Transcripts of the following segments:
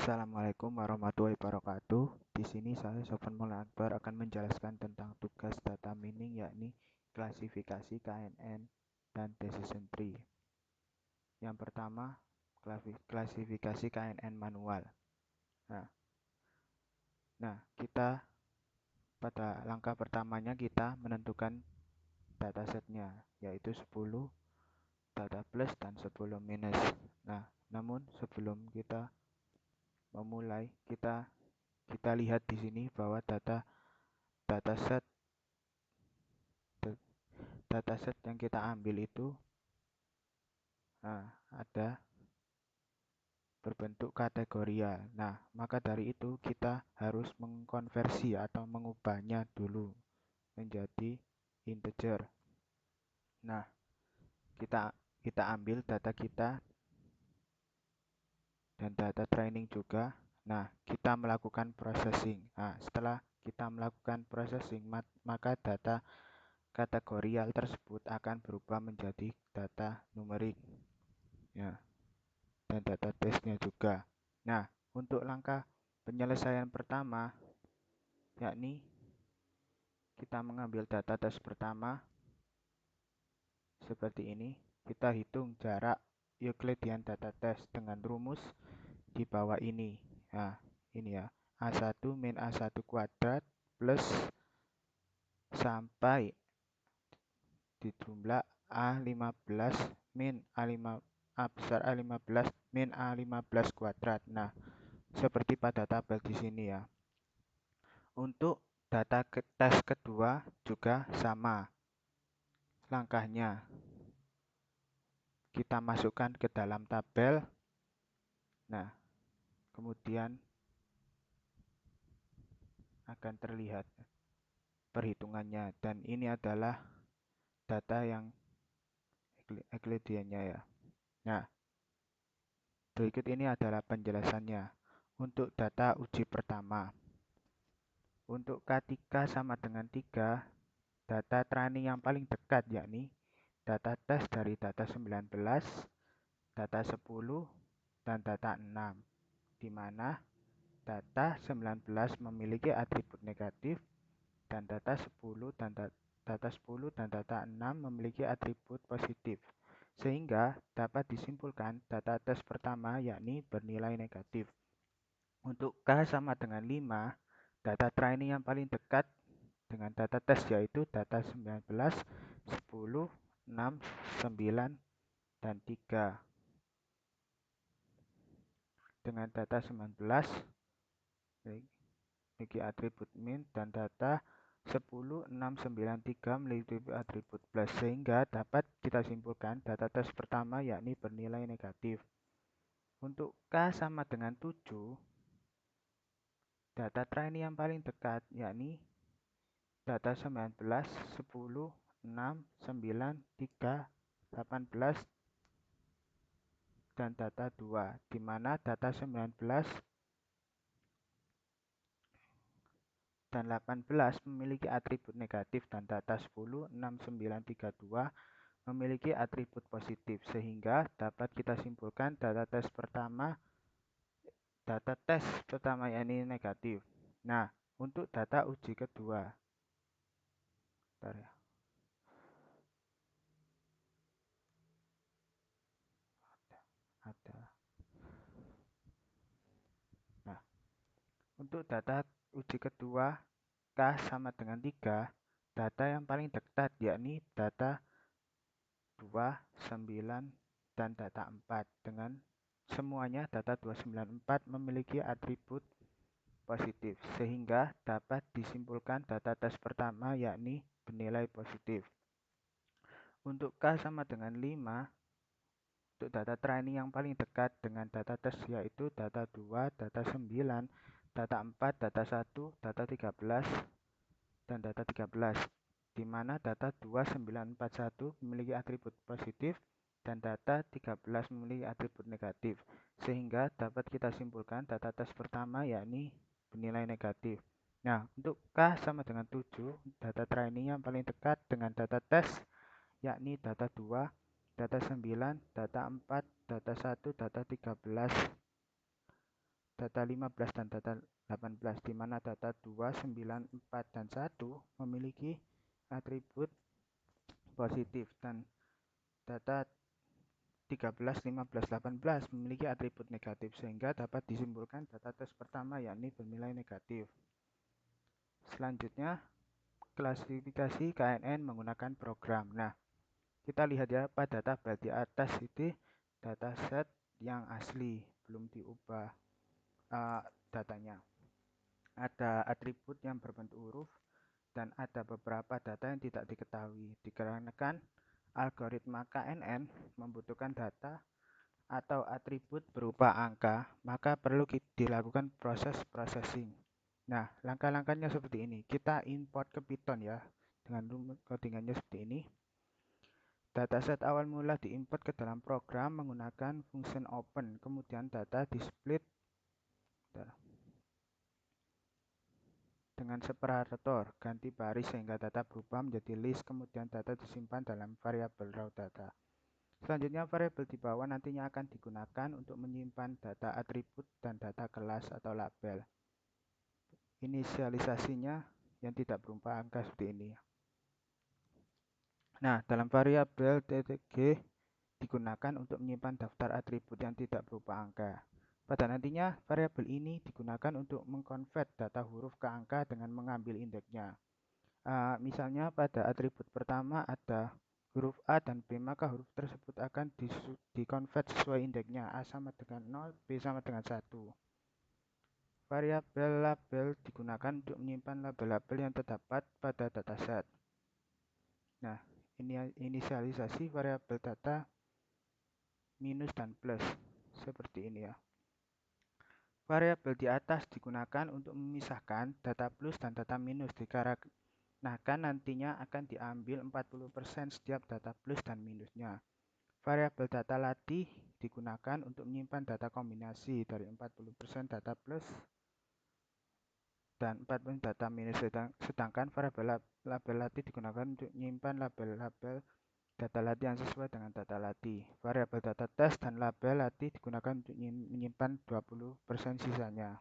Assalamualaikum warahmatullahi wabarakatuh. Di sini saya Sofwan Maulana Akbar akan menjelaskan tentang tugas data mining, yakni klasifikasi KNN dan decision tree. Yang pertama, klasifikasi KNN manual. Nah, kita pada langkah pertamanya kita menentukan datasetnya, yaitu 10 data plus dan 10 minus. Nah, namun sebelum kita memulai, kita lihat di sini bahwa dataset dataset yang kita ambil itu ada berbentuk kategorial. Nah, maka dari itu kita harus mengkonversi atau mengubahnya dulu menjadi integer. Nah, kita ambil data kita dan data training juga. Nah, kita melakukan processing. Nah, setelah kita melakukan processing, maka data kategorial tersebut akan berubah menjadi data numerik. Ya, dan data testnya juga. Nah, untuk langkah penyelesaian pertama, yakni kita mengambil data tes pertama seperti ini. Kita hitung jarak Euclidean data test dengan rumus di bawah ini. Nah, ini ya, A1 min A1 kuadrat plus sampai di jumlah A15 min A besar A15 min A15 kuadrat. Nah, seperti pada tabel di sini ya. Untuk data tes kedua juga sama langkahnya. Kita masukkan ke dalam tabel. Nah, kemudian akan terlihat perhitungannya, dan ini adalah data yang Euclidean-nya ya. Nah, berikut ini adalah penjelasannya. Untuk data uji pertama, untuk K3 sama dengan 3, data training yang paling dekat yakni data tes dari data 19, data 10, dan data 6, di mana data 19 memiliki atribut negatif dan data 10 dan data 6 memiliki atribut positif, sehingga dapat disimpulkan data tes pertama yakni bernilai negatif. Untuk K sama dengan 5, data training yang paling dekat dengan data tes yaitu data 19, 10, 6, 9, dan 3. Dengan data 19 memiliki atribut min dan data 10, 6, 9, 3 memiliki atribut plus, sehingga dapat kita simpulkan data tes pertama yakni bernilai negatif. Untuk K sama dengan 7, data training yang paling dekat yakni data 19, 10, 6, 9, 3, 18, dan data 2, di mana data 19 dan 18 memiliki atribut negatif dan data 10, 6, 9, 3, 2 memiliki atribut positif, sehingga dapat kita simpulkan data tes pertama yakni negatif. Nah, untuk data uji kedua, bentar ya. Nah, untuk data uji kedua K sama dengan 3, data yang paling dekat yakni data 2, 9, dan data 4, dengan semuanya data 294 memiliki atribut positif, sehingga dapat disimpulkan data tes pertama yakni bernilai positif. Untuk K sama dengan 5, untuk data training yang paling dekat dengan data tes yaitu data 2, data 9, data 4, data 1, data 13, dan data 13, di mana data 2941 memiliki atribut positif dan data 13 memiliki atribut negatif, sehingga dapat kita simpulkan data tes pertama yakni bernilai negatif. Nah, untuk K sama dengan 7, data training yang paling dekat dengan data tes yakni data 2, data 9, data 4, data 1, data 13, data 15 dan data 18, di mana data 2, 9, 4, dan 1 memiliki atribut positif dan data 13, 15, 18 memiliki atribut negatif, sehingga dapat disimpulkan data tes pertama yakni bernilai negatif. Selanjutnya, klasifikasi KNN menggunakan program. Nah, kita lihat ya pada tabel di atas itu dataset yang asli, belum diubah datanya. Ada atribut yang berbentuk huruf dan ada beberapa data yang tidak diketahui. Dikarenakan algoritma KNN membutuhkan data atau atribut berupa angka, maka perlu dilakukan proses processing. Nah, langkah-langkahnya seperti ini. Kita import ke Python ya, dengan codingannya seperti ini. Dataset awal mula diimport ke dalam program menggunakan function open, kemudian data di-split dengan separator, ganti baris sehingga data berubah menjadi list, kemudian data disimpan dalam variabel raw data. Selanjutnya, variabel di bawah nantinya akan digunakan untuk menyimpan data atribut dan data kelas atau label. Inisialisasinya yang tidak berupa angka seperti ini. Nah, dalam variabel .g digunakan untuk menyimpan daftar atribut yang tidak berupa angka. Pada nantinya, variabel ini digunakan untuk mengkonvert data huruf ke angka dengan mengambil indeksnya. Misalnya pada atribut pertama ada huruf A dan B, maka huruf tersebut akan dikonvert sesuai indeksnya. A sama dengan 0, B sama dengan 1. Variabel label digunakan untuk menyimpan label-label yang terdapat pada dataset. Nah, ini inisialisasi variabel data minus dan plus seperti ini ya. Variabel di atas digunakan untuk memisahkan data plus dan data minus, dikarenakan nantinya akan diambil 40% setiap data plus dan minusnya. Variabel data latih digunakan untuk menyimpan data kombinasi dari 40% data plus dan 40% data minus, sedangkan variabel label latih digunakan untuk menyimpan label-label data latih yang sesuai dengan data latih. Variabel data tes dan label latih digunakan untuk menyimpan 20% sisanya.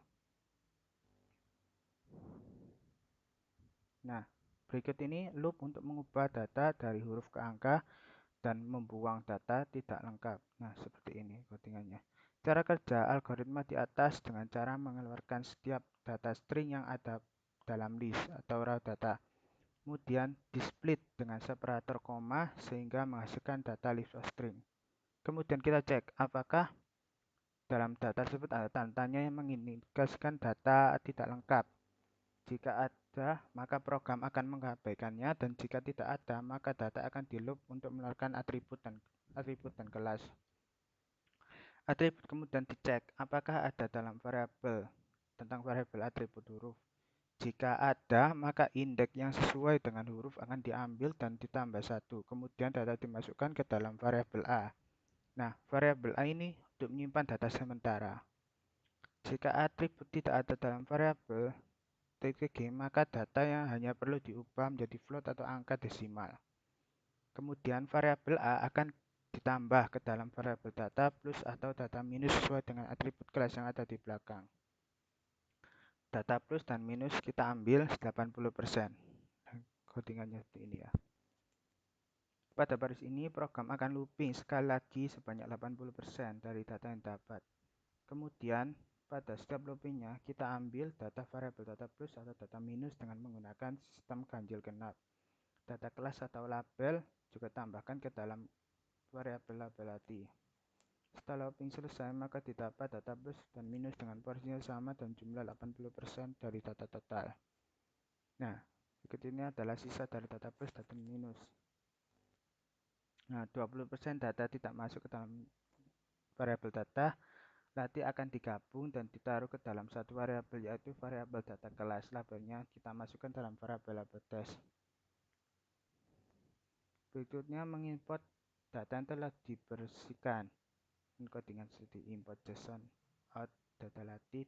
Nah, berikut ini loop untuk mengubah data dari huruf ke angka dan membuang data tidak lengkap. Nah, seperti ini codingannya. Cara kerja algoritma di atas dengan cara mengeluarkan setiap data string yang ada dalam list atau raw data. Kemudian di-split dengan separator koma sehingga menghasilkan data list of string. Kemudian kita cek apakah dalam data tersebut ada tanda yang mengindikasikan data tidak lengkap. Jika ada, maka program akan mengabaikannya, dan jika tidak ada, maka data akan di loop untuk mengeluarkan atribut dan kelas. Atribut kemudian dicek apakah ada dalam variabel tentang variabel atribut huruf. Jika ada, maka indeks yang sesuai dengan huruf akan diambil dan ditambah 1. Kemudian data dimasukkan ke dalam variabel A. Nah, variabel A ini untuk menyimpan data sementara. Jika atribut tidak ada dalam variabel .g, maka data yang hanya perlu diubah menjadi float atau angka desimal. Kemudian variabel A akan ditambah ke dalam variabel data plus atau data minus sesuai dengan atribut kelas yang ada di belakang. Data plus dan minus kita ambil 80%. Codingannya seperti ini ya. Pada baris ini program akan looping sekali lagi sebanyak 80% dari data yang dapat. Kemudian pada setiap loopingnya kita ambil data variabel data plus atau data minus dengan menggunakan sistem ganjil genap. Data kelas atau label juga tambahkan ke dalam variabel label latih. Setelah looping selesai, maka didapat data plus dan minus dengan porsinya sama dan jumlah 80% dari data total. Nah, berikut ini adalah sisa dari data plus dan minus. Nah, 20% data tidak masuk ke dalam variabel data latih akan digabung dan ditaruh ke dalam satu variabel, yaitu variabel data kelas. Labelnya kita masukkan dalam variabel label test. Berikutnya mengimport data yang telah dibersihkan. Codingan seperti import JSON out data latih,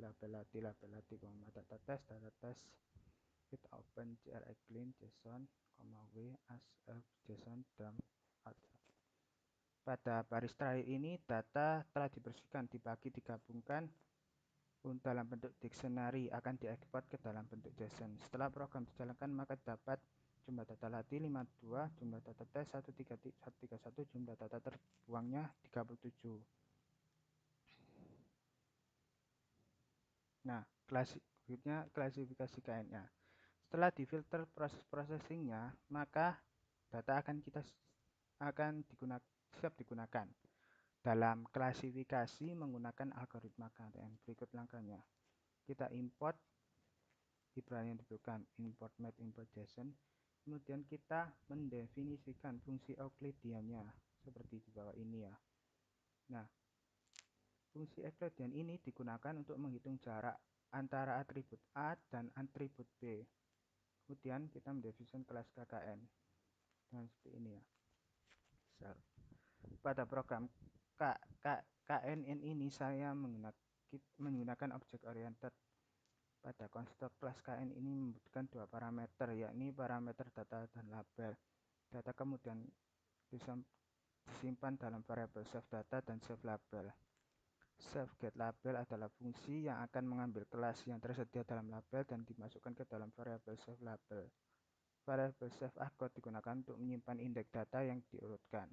label latih, data test with open clean JSON, w as JSON dump out. Pada baris terakhir ini data telah dibersihkan, dibagi, digabungkan dalam bentuk dictionary akan diekspor ke dalam bentuk JSON. Setelah program dijalankan, maka dapat jumlah data latih 52, jumlah data tes 131, jumlah data terbuangnya 37. Nah, berikutnya klasifikasi KNA. Setelah difilter proses processingnya, maka data akan siap digunakan dalam klasifikasi menggunakan algoritma KNN. Berikut langkahnya. Kita import library yang dibutuhkan, import map, import JSON. Kemudian kita mendefinisikan fungsi Euclidean-nya seperti di bawah ini ya. Nah, fungsi Euclidean ini digunakan untuk menghitung jarak antara atribut A dan atribut B. Kemudian kita mendefinisikan kelas KKN dengan seperti ini ya. Pada program KNN ini saya menggunakan object oriented. Pada konstruk kelas KN ini membutuhkan dua parameter, yakni parameter data dan label. Data kemudian disimpan dalam variabel save data dan save label. Save get label adalah fungsi yang akan mengambil kelas yang tersedia dalam label dan dimasukkan ke dalam variabel save label. Variabel save argot digunakan untuk menyimpan indeks data yang diurutkan.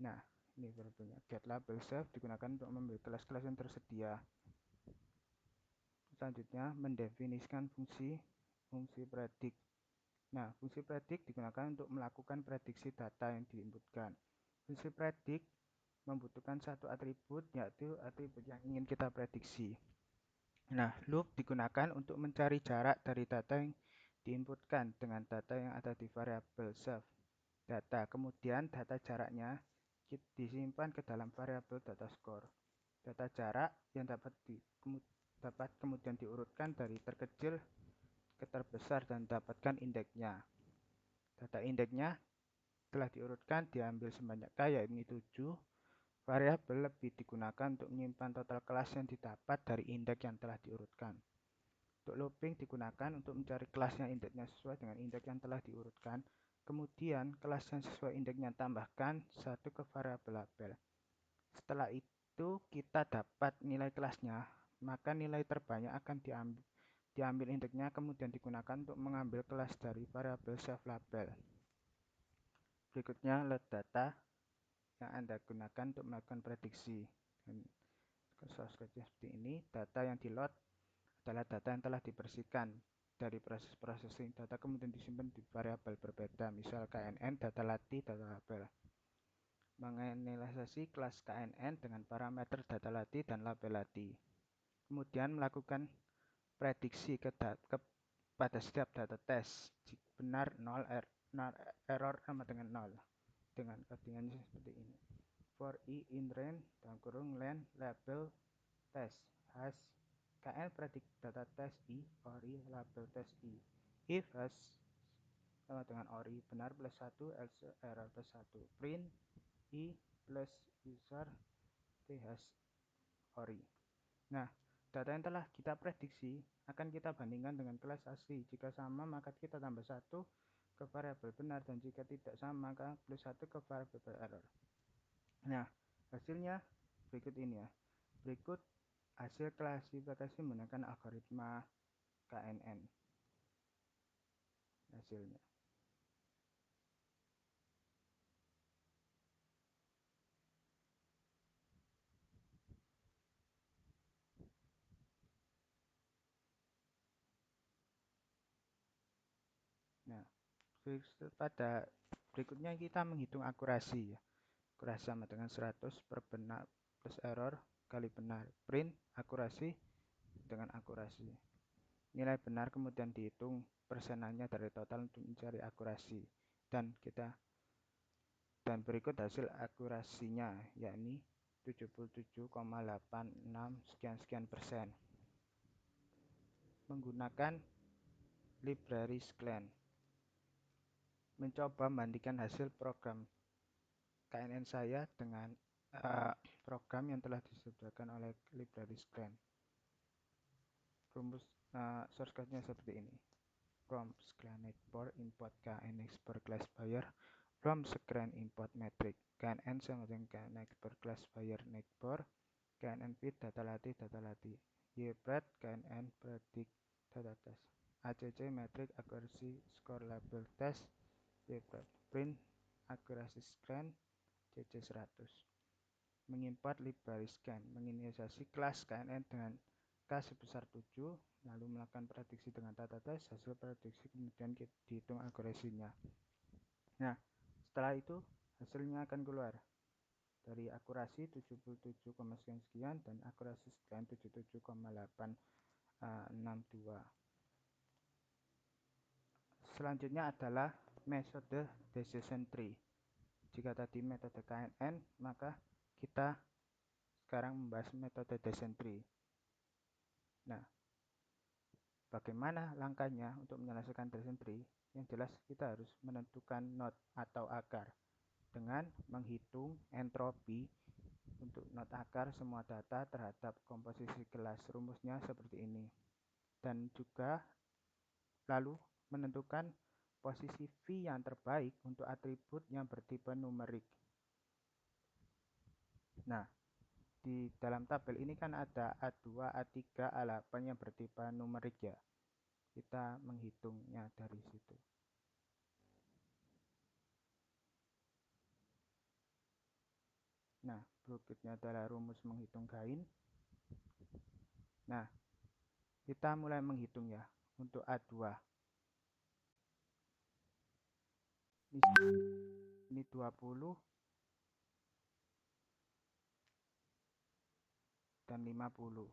Nah, ini variabelnya. Get label save digunakan untuk mengambil kelas-kelas yang tersedia. Selanjutnya, mendefinisikan fungsi predict. Nah, fungsi predict digunakan untuk melakukan prediksi data yang diinputkan. Fungsi predict membutuhkan satu atribut, yaitu atribut yang ingin kita prediksi. Nah, loop digunakan untuk mencari jarak dari data yang diinputkan dengan data yang ada di variabel save data. Kemudian data jaraknya disimpan ke dalam variabel data score. Data jarak yang dapat kemudian diurutkan dari terkecil ke terbesar dan dapatkan indeksnya. Data indeksnya telah diurutkan diambil sebanyak K, yaitu 7. Variabel lebih digunakan untuk menyimpan total kelas yang didapat dari indeks yang telah diurutkan. Untuk looping digunakan untuk mencari kelas yang indeksnya sesuai dengan indeks yang telah diurutkan. Kemudian kelas yang sesuai indeksnya tambahkan satu ke variabel label. Setelah itu kita dapat nilai kelasnya, maka nilai terbanyak akan diambil indeksnya kemudian digunakan untuk mengambil kelas dari variabel save label. Berikutnya load data yang Anda gunakan untuk melakukan prediksi. Dan source code seperti ini. Data yang di load adalah data yang telah dibersihkan dari proses processing. Data kemudian disimpan di variabel berbeda, misal KNN, data latih, data label. Menganalisasi kelas KNN dengan parameter data latih dan label latih. Kemudian melakukan prediksi pada setiap data tes. Jika benar 0, error sama dengan 0. Dengan codingannya seperti ini. For i in range dalam kurung len label test has KN predict data test i ori label test i. If has sama dengan ori benar plus 1, else error plus 1. Print i plus user t has ori. Nah, data yang telah kita prediksi akan kita bandingkan dengan kelas asli. Jika sama maka kita tambah 1 ke variabel benar, dan jika tidak sama maka plus 1 ke variabel error. Nah, hasilnya berikut ini ya. Berikut hasil klasifikasi menggunakan algoritma KNN. Hasilnya. Nah, pada berikutnya kita menghitung akurasi ya. Akurasi sama dengan 100 per benar plus error kali benar. Print akurasi dengan akurasi. Nilai benar kemudian dihitung persenannya dari total untuk mencari akurasi. Dan berikut hasil akurasinya, yakni 77,86 sekian persen. Menggunakan library Sclan. Mencoba membandingkan hasil program KNN saya dengan program yang telah disediakan oleh library Sclan. Rumus source code-nya seperti ini. From Sclan export import KN export classifier from Sclan import metric KNN sama dengan KN export classifier export KNN feed data latih YPred, KNN, Predict Data Test, ACC, Metric Accuracy Score Label Test, YPred, Print Accuracy Scan, CC 100. Mengimport library scan, menginisiasi kelas KNN dengan K sebesar 7, lalu melakukan prediksi dengan data test, hasil prediksi kemudian dihitung akurasinya. Nah, setelah itu hasilnya akan keluar dari akurasi 77,sekian dan akurasi sekian 77,862. Selanjutnya adalah metode decision tree. Jika tadi metode KNN, maka kita sekarang membahas metode decision tree. Nah, bagaimana langkahnya untuk menyelesaikan decision tree? Yang jelas kita harus menentukan node atau akar dengan menghitung entropi untuk node akar semua data terhadap komposisi kelas. Rumusnya seperti ini. Dan juga lalu menentukan posisi V yang terbaik untuk atribut yang bertipe numerik. Nah, di dalam tabel ini kan ada A2, A3, A8 yang bertipe numerik ya. Kita menghitungnya dari situ. Nah, berikutnya adalah rumus menghitung gain. Nah, kita mulai menghitung ya untuk A2. Ini 20 dan 50.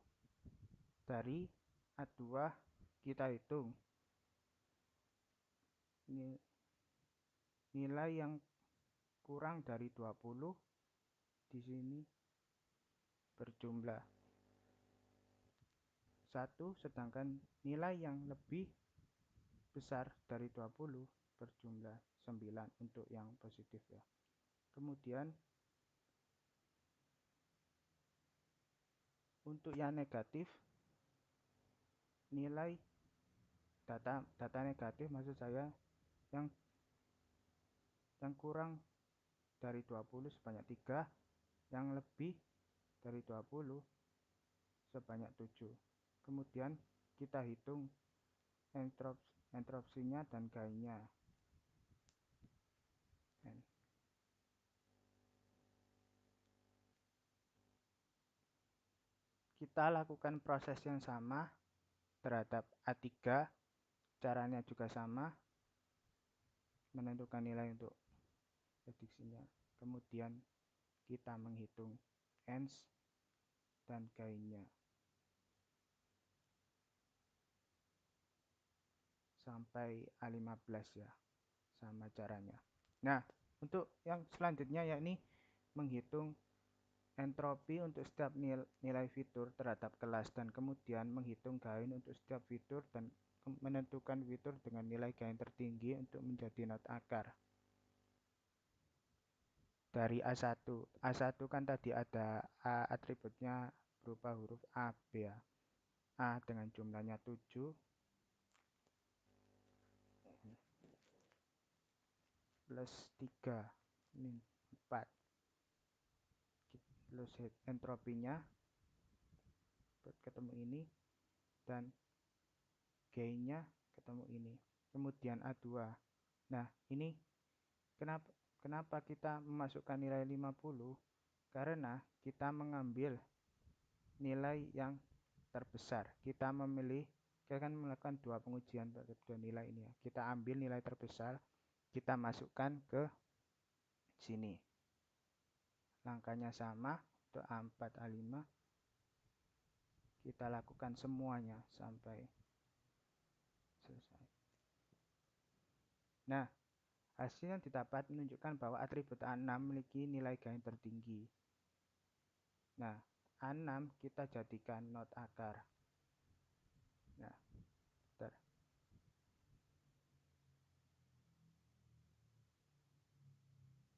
Dari A2 kita hitung nilai yang kurang dari 20 di sini berjumlah 1, sedangkan nilai yang lebih besar dari 20 berjumlah 9 untuk yang positif ya. Kemudian untuk yang negatif, nilai data negatif maksud saya yang kurang dari 20 sebanyak 3, yang lebih dari 20 sebanyak 7. Kemudian kita hitung entropsinya dan gainnya. Kita lakukan proses yang sama terhadap A3, caranya juga sama, menentukan nilai untuk prediksinya. Kemudian kita menghitung ends dan gainnya sampai A15 ya, sama caranya. Nah, untuk yang selanjutnya yakni menghitung entropi untuk setiap nilai fitur terhadap kelas dan kemudian menghitung gain untuk setiap fitur dan menentukan fitur dengan nilai gain tertinggi untuk menjadi node akar. Dari A1 kan tadi ada atributnya berupa huruf A, B ya. A dengan jumlahnya 7 plus 3 ini 4. Terus entropinya ketemu ini dan gainnya ketemu ini. Kemudian A2. Nah, ini kenapa kita memasukkan nilai 50? Karena kita mengambil nilai yang terbesar. Kita akan melakukan dua pengujian terhadap dua nilai ini ya. Kita ambil nilai terbesar, kita masukkan ke sini. Langkahnya sama untuk A4, A5. Kita lakukan semuanya sampai selesai. Nah, hasil yang didapat menunjukkan bahwa atribut A6 memiliki nilai gain tertinggi. Nah, A6 kita jadikan node akar.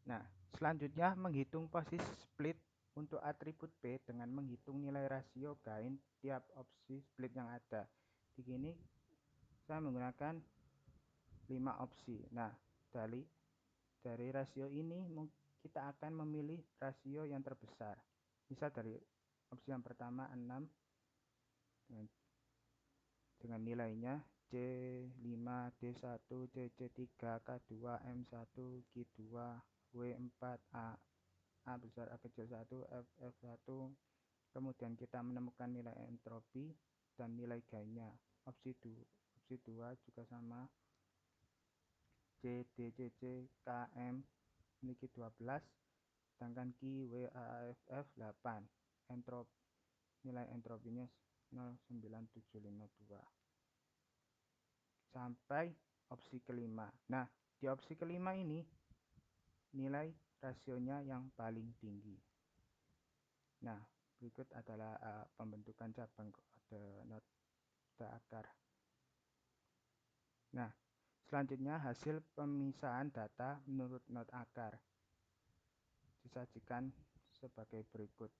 Nah, selanjutnya menghitung posisi split untuk atribut P dengan menghitung nilai rasio gain tiap opsi split yang ada. Di sini saya menggunakan 5 opsi. Nah, dari rasio ini kita akan memilih rasio yang terbesar. Misal dari opsi yang pertama 6, dengan nilainya C5, D1, CC3, K2, M1, Q2, W4, A besar A kecil 1, F1. Kemudian kita menemukan nilai entropi dan nilai gainnya. Opsi 2 juga sama, C, D, C, C, K, M memiliki 12, sedangkan Q, W, A, F, 8. Nilai entropinya 0,9752. Sampai opsi kelima. Nah, di opsi kelima ini nilai rasionya yang paling tinggi. Nah, berikut adalah pembentukan cabang kode nota akar. Nah, selanjutnya hasil pemisahan data menurut not akar disajikan sebagai berikut.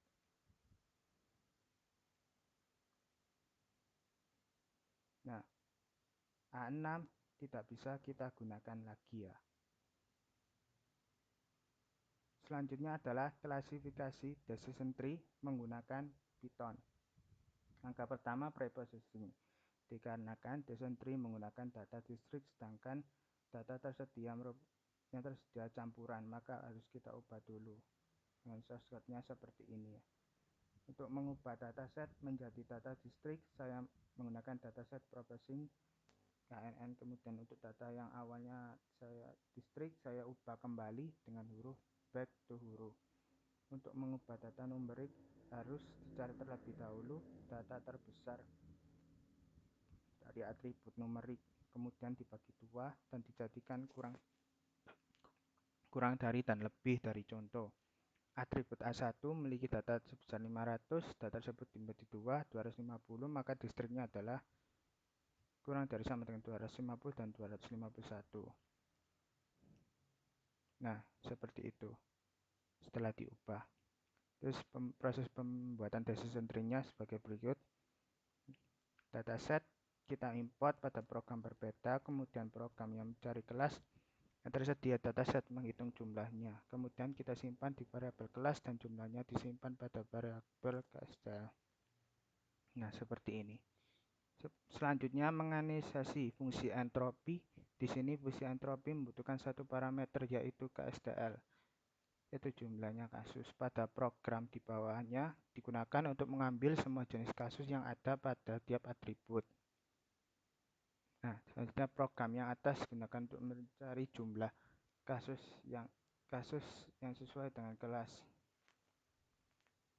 Nah, A6 tidak bisa kita gunakan lagi ya. Selanjutnya adalah klasifikasi decision tree menggunakan Python. Angka pertama preprocessing. Dikarenakan decision tree menggunakan data distrik sedangkan data yang tersedia campuran, maka harus kita ubah dulu. Dengan shortcutnya seperti ini ya. Untuk mengubah dataset menjadi data distrik, saya menggunakan dataset processing KNN. Kemudian untuk data yang awalnya saya distrik, saya ubah kembali dengan huruf back to huruf. Untuk mengubah data numerik harus dicari terlebih dahulu data terbesar dari atribut numerik, kemudian dibagi dua dan dijadikan kurang dari dan lebih dari contoh. Atribut A1 memiliki data sebesar 500, data tersebut dibagi 250, maka distriknya adalah kurang dari sama dengan 250 dan 251. Nah, seperti itu setelah diubah. Terus proses pembuatan decision tree-nya sebagai berikut. Dataset kita import pada program berbeda, kemudian program yang mencari kelas yang tersedia dataset menghitung jumlahnya. Kemudian kita simpan di variabel kelas dan jumlahnya disimpan pada variabel KSTL. Nah, seperti ini. Selanjutnya menganalisasi fungsi entropi. Di sini fungsi entropi membutuhkan satu parameter yaitu KSTL, yaitu jumlahnya kasus. Pada program di bawahnya digunakan untuk mengambil semua jenis kasus yang ada pada tiap atribut. Nah, selanjutnya program yang atas digunakan untuk mencari jumlah kasus yang sesuai dengan kelas.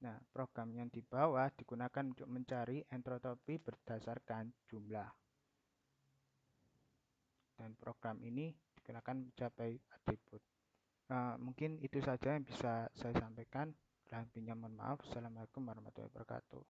Nah, program yang di bawah digunakan untuk mencari entropi berdasarkan jumlah. Dan program ini digunakan mencapai atribut. Mungkin itu saja yang bisa saya sampaikan. Kurang lebihnya mohon maaf. Assalamualaikum warahmatullahi wabarakatuh.